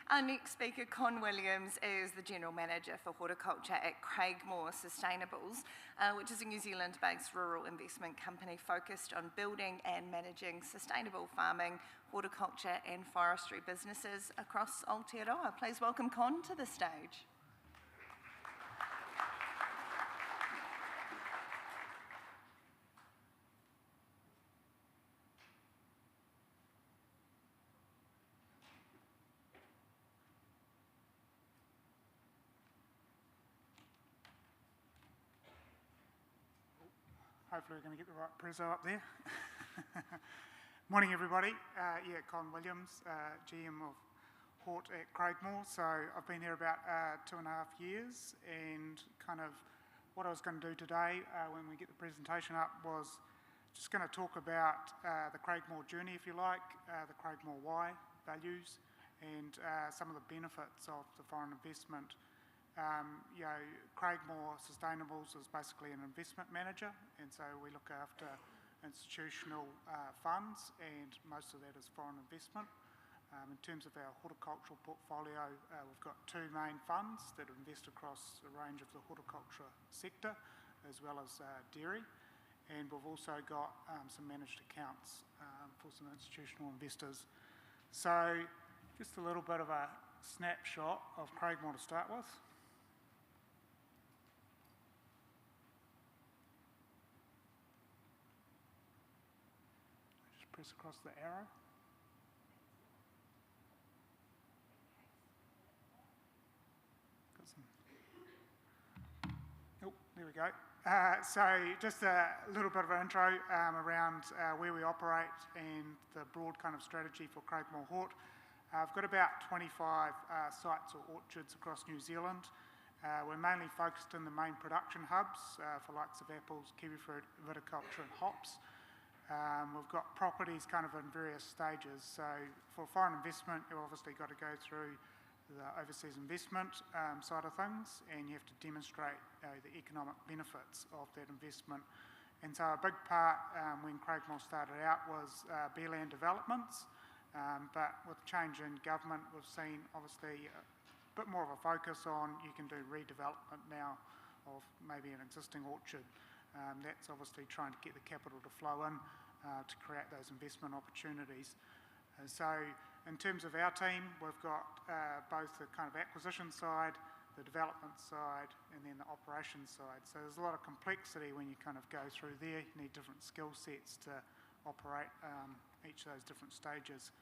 Our next speaker, Con Williams, is the General Manager for Horticulture at Craigmore Sustainables, which is a New Zealand-based rural investment company focused on building and managing sustainable farming, horticulture and forestry businesses across Aotearoa. Please welcome Con to the stage. Hopefully we're going to get the right prezzo up there. Morning everybody, Con Williams, GM of Hort at Craigmore. So I've been here about 2.5 years, and kind of what I was going to do today when we get the presentation up was just going to talk about the Craigmore journey, if you like, the Craigmore why, values, and some of the benefits of the foreign investment. Craigmore Sustainables is basically an investment manager, and so we look after institutional funds, and most of that is foreign investment. In terms of our horticultural portfolio, we've got two main funds that invest across a range of the horticulture sector, as well as dairy, and we've also got some managed accounts for some institutional investors. So just a little bit of a snapshot of Craigmore to start with. Press across the arrow. Got some. Oh, there we go. So just a little bit of an intro around where we operate and the broad kind of strategy for Craigmore Hort. I've got about 25 sites or orchards across New Zealand. We're mainly focused in the main production hubs for likes of apples, kiwifruit, viticulture and hops. We've got properties kind of in various stages. So for foreign investment, you've obviously got to go through the overseas investment side of things, and you have to demonstrate the economic benefits of that investment. And so a big part when Craigmore started out was bare land developments, but with change in government, we've seen obviously a bit more of a focus on you can do redevelopment now of maybe an existing orchard. That's obviously trying to get the capital to flow in to create those investment opportunities. So in terms of our team, we've got both the kind of acquisition side, the development side, and then the operations side. So there's a lot of complexity when you kind of go through there. You need different skill sets to operate each of those different stages.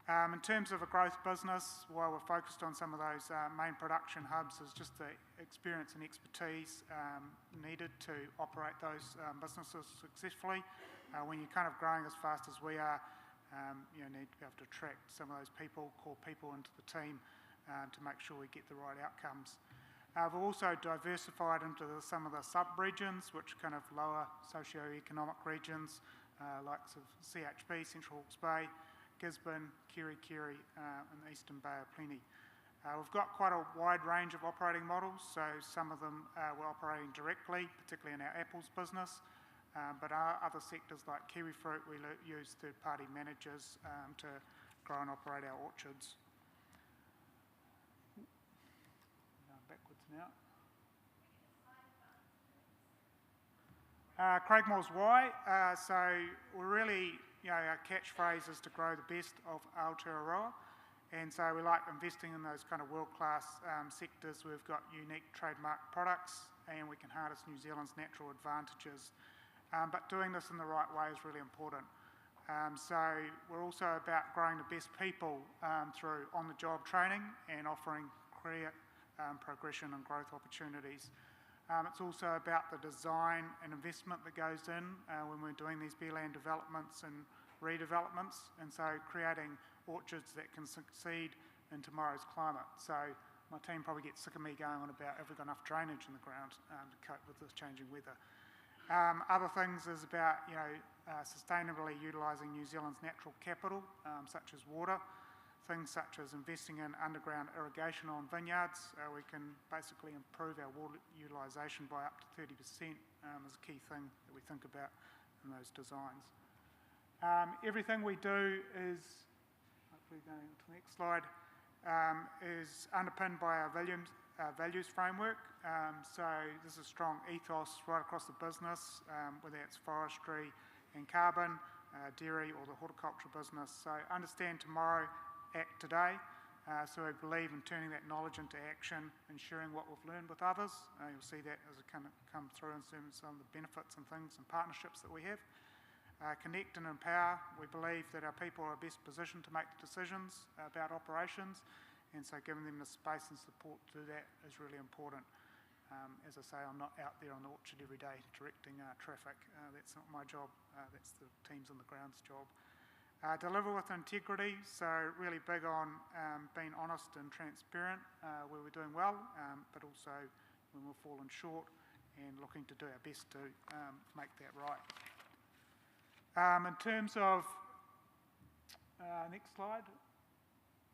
In terms of a growth business, while we're focused on some of those main production hubs, is just the experience and expertise needed to operate those businesses successfully. When you're kind of growing as fast as we are, you need to be able to attract some of those people, core people into the team to make sure we get the right outcomes. We've also diversified into some of the sub-regions, which kind of lower socio-economic regions, likes of CHB, Central Hawke's Bay, Gisborne, Kerikeri, and the Eastern Bay of Plenty. We've got quite a wide range of operating models, so some of them we're operating directly, particularly in our apples business, but other sectors like kiwifruit, we use third-party managers to grow and operate our orchards. Backwards now. Craigmore's why. So we're really, our catchphrase is to grow the best of Aotearoa, and so we like investing in those kind of world-class sectors. We've got unique trademark products, and we can harness New Zealand's natural advantages. But doing this in the right way is really important. So we're also about growing the best people through on-the-job training and offering career progression and growth opportunities. It's also about the design and investment that goes in when we're doing these bare land developments and redevelopments, and so creating orchards that can succeed in tomorrow's climate. So my team probably gets sick of me going on about have we got enough drainage in the ground to cope with this changing weather. Other things is about sustainably utilising New Zealand's natural capital, such as water. Things such as investing in underground irrigation on vineyards. We can basically improve our water utilisation by up to 30% is a key thing that we think about in those designs. Everything we do is, hopefully going to the next slide, is underpinned by our values framework. So there's a strong ethos right across the business, whether it's forestry and carbon, dairy or the horticulture business. So understand tomorrow, act today. So we believe in turning that knowledge into action, ensuring what we've learned with others. You'll see that as it come through in some of the benefits and things and partnerships that we have. Connect and empower. We believe that our people are best positioned to make the decisions about operations, and so giving them the space and support to do that is really important. As I say, I'm not out there on the orchard every day directing traffic. That's not my job. That's the teams on the ground's job. Deliver with integrity, so really big on being honest and transparent where we're doing well, but also when we're falling short and looking to do our best to make that right. In terms of, next slide,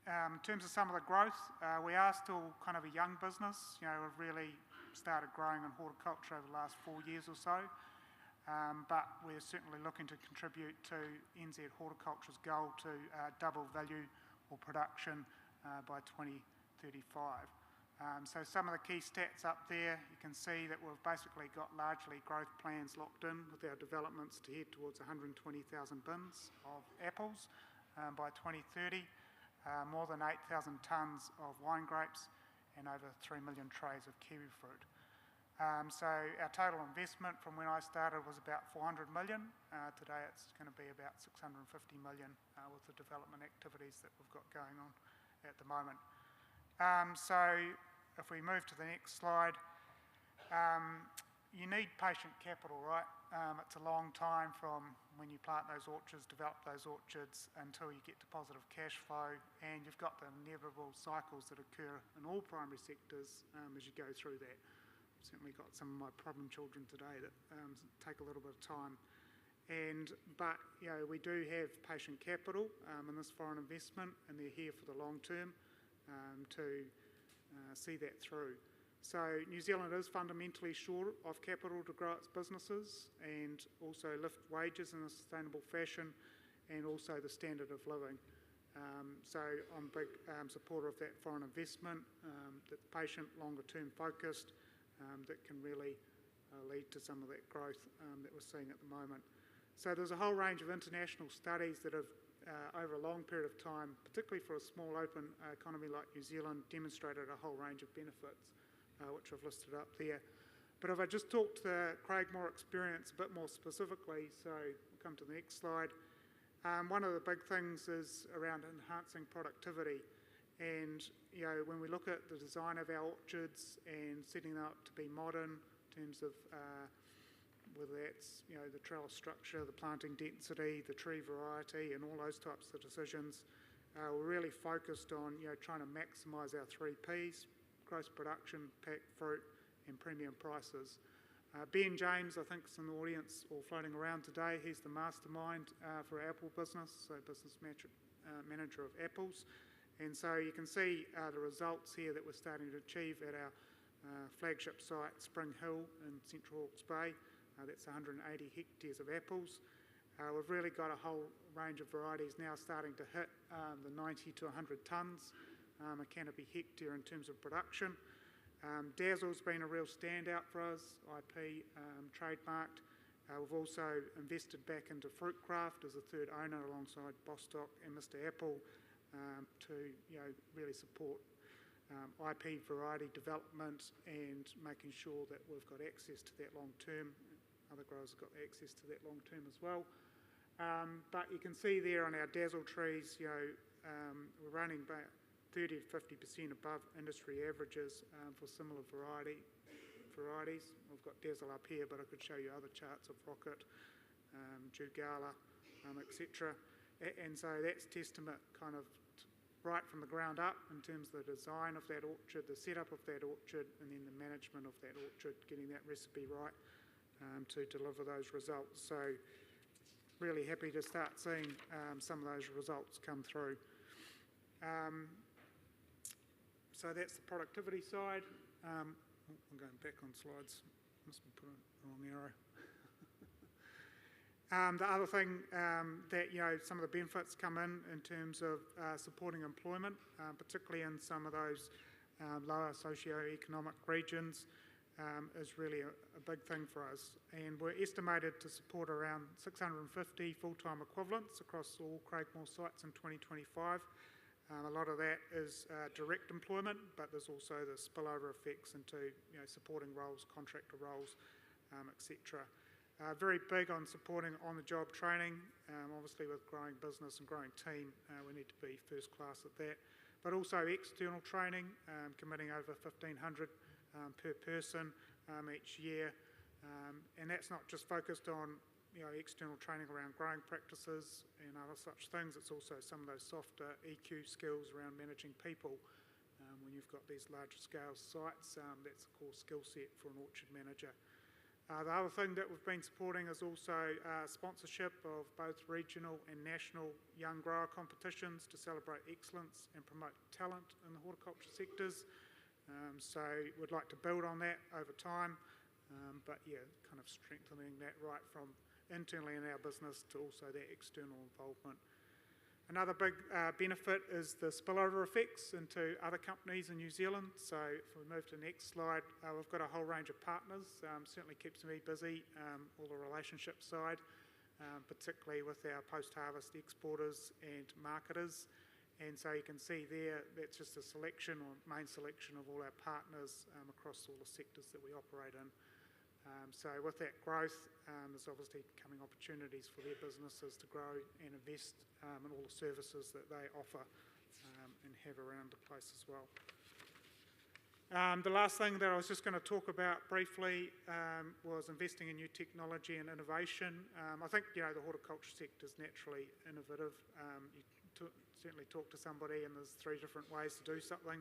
in terms of some of the growth, we are still kind of a young business. We've really started growing in horticulture over the last 4 years or so, but we're certainly looking to contribute to NZ Horticulture's goal to double value or production by 2035. So some of the key stats up there, you can see that we've basically got largely growth plans locked in with our developments to head towards 120,000 bins of apples by 2030, more than 8,000 tonnes of wine grapes and over 3 million trays of kiwi fruit. So our total investment from when I started was about 400 million. Today it's going to be about 650 million with the development activities that we've got going on at the moment. So if we move to the next slide, you need patient capital, right? It's a long time from when you plant those orchards, develop those orchards, until you get to positive cash flow, and you've got the inevitable cycles that occur in all primary sectors as you go through that. I've certainly got some of my problem children today that take a little bit of time. But we do have patient capital in this foreign investment, and they're here for the long term to see that through. So New Zealand is fundamentally short of capital to grow its businesses and also lift wages in a sustainable fashion, and also the standard of living. So I'm a big supporter of that foreign investment, that's patient, longer term focused, that can really lead to some of that growth that we're seeing at the moment. So there's a whole range of international studies that have over a long period of time, particularly for a small open economy like New Zealand, demonstrated a whole range of benefits, which I've listed up there. But if I just talk to the Craigmore experience a bit more specifically, so we'll come to the next slide. One of the big things is around enhancing productivity. And when we look at the design of our orchards and setting them up to be modern in terms of whether that's the trellis structure, the planting density, the tree variety, and all those types of decisions, we're really focused on trying to maximise our 3 Ps: gross production, packed fruit, and premium prices. Ben James, I think, is in the audience or floating around today. He's the mastermind for our apple business, so business manager of apples. And so you can see the results here that we're starting to achieve at our flagship site, Spring Hill in Central Hawke's Bay. That's 180 hectares of apples. We've really got a whole range of varieties now starting to hit the 90 to 100 tonnes a canopy hectare in terms of production. Dazzle's been a real standout for us, IP trademarked. We've also invested back into Fruitcraft as a third owner alongside Bostock and Mr Apple to really support IP variety development and making sure that we've got access to that long term. Other growers have got access to that long term as well. But you can see there on our Dazzle trees, we're running about 30 to 50% above industry averages for similar varieties. We've got Dazzle up here, but I could show you other charts of Rocket, Jugala, etc. And so that's testament kind of right from the ground up in terms of the design of that orchard, the setup of that orchard, and then the management of that orchard, getting that recipe right to deliver those results. So really happy to start seeing some of those results come through. So that's the productivity side. I'm going back on slides. Must be putting the wrong arrow. The other thing that, some of the benefits come in terms of supporting employment, particularly in some of those lower socio-economic regions, is really a big thing for us. And we're estimated to support around 650 full-time equivalents across all Craigmore sites in 2025. A lot of that is direct employment, but there's also the spillover effects into supporting roles, contractor roles, etc. Very big on supporting on-the-job training. Obviously, with growing business and growing team, we need to be first class at that. But also external training, committing over 1,500 per person each year, and that's not just focused on external training around growing practices and other such things. It's also some of those softer EQ skills around managing people. When you've got these larger scale sites, that's a core skill set for an orchard manager. The other thing that we've been supporting is also sponsorship of both regional and national young grower competitions to celebrate excellence and promote talent in the horticulture sectors. So we'd like to build on that over time, but kind of strengthening that right from internally in our business to also that external involvement. Another big benefit is the spillover effects into other companies in New Zealand. So if we move to the next slide, we've got a whole range of partners. Certainly keeps me busy, all the relationship side, particularly with our post-harvest exporters and marketers. And so you can see there, that's just a selection or main selection of all our partners across all the sectors that we operate in. So with that growth, there's obviously coming opportunities for their businesses to grow and invest in all the services that they offer and have around the place as well. The last thing that I was just going to talk about briefly was investing in new technology and innovation. I think, the horticulture sector is naturally innovative. You certainly talk to somebody and there's 3 different ways to do something.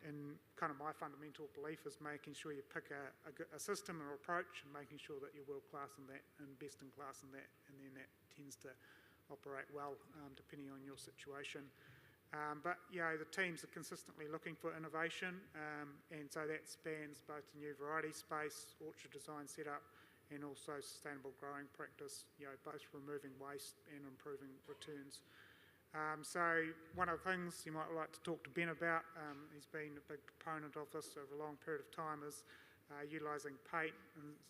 And kind of my fundamental belief is making sure you pick a system or approach and making sure that you're world class in that and best in class in that, and then that tends to operate well depending on your situation. But the teams are consistently looking for innovation, and so that spans both the new variety space, orchard design setup, and also sustainable growing practice, both removing waste and improving returns. So one of the things you might like to talk to Ben about, he's been a big proponent of this over a long period of time, is utilising paint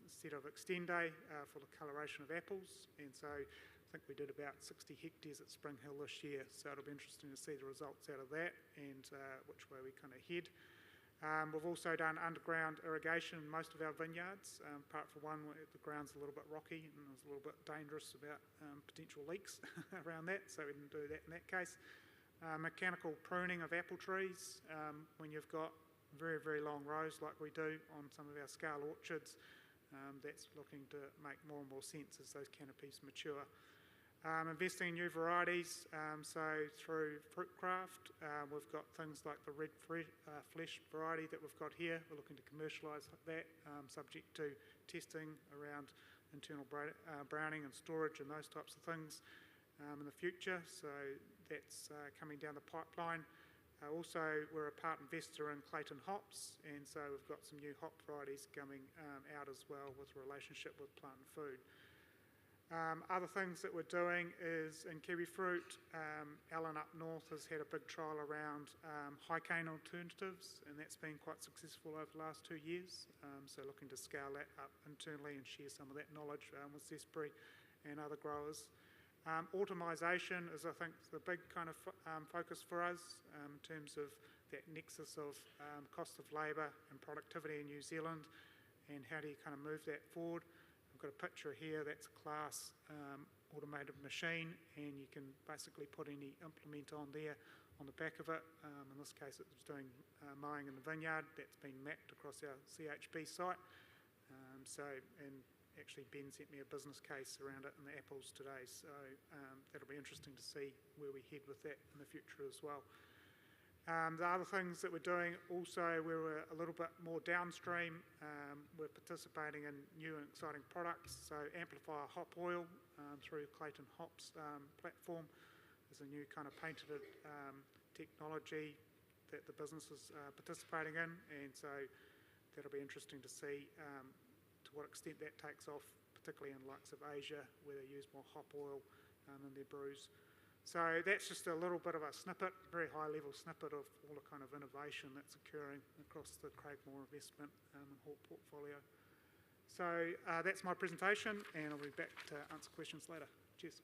instead of extende for the coloration of apples. And so I think we did about 60 hectares at Spring Hill this year, so it'll be interesting to see the results out of that and which way we kind of head. We've also done underground irrigation in most of our vineyards, apart from one where the ground's a little bit rocky and it was a little bit dangerous about potential leaks around that, so we didn't do that in that case. Mechanical pruning of apple trees when you've got very, very long rows like we do on some of our scale orchards. That's looking to make more and more sense as those canopies mature. Investing in new varieties, so through Fruitcraft, we've got things like the red flesh variety that we've got here. We're looking to commercialise that, subject to testing around internal browning and storage and those types of things in the future, so that's coming down the pipeline. Also, we're a part investor in Clayton hops, and so we've got some new hop varieties coming out as well with a relationship with Plant and Food. Other things that we're doing is in kiwi fruit, Alan up north has had a big trial around high cane alternatives, and that's been quite successful over the last 2 years. So looking to scale that up internally and share some of that knowledge with Zespri and other growers. Automisation is, I think, the big kind of focus for us in terms of that nexus of cost of labour and productivity in New Zealand, and how do you kind of move that forward. I've got a picture here, that's a class automated machine, and you can basically put any implement on there on the back of it. In this case it was doing mowing in the vineyard. That's been mapped across our CHB site. And actually Ben sent me a business case around it in the apples today, so that'll be interesting to see where we head with that in the future as well. The other things that we're doing also, we're a little bit more downstream. We're participating in new and exciting products. So Amplifier Hop Oil through Clayton Hops platform is a new kind of patented technology that the business is participating in, and so that'll be interesting to see to what extent that takes off, particularly in the likes of Asia, where they use more hop oil in their brews. So that's just a little bit of a snippet, very high-level snippet of all the kind of innovation that's occurring across the Craigmore investment and hort portfolio. So that's my presentation, and I'll be back to answer questions later. Cheers.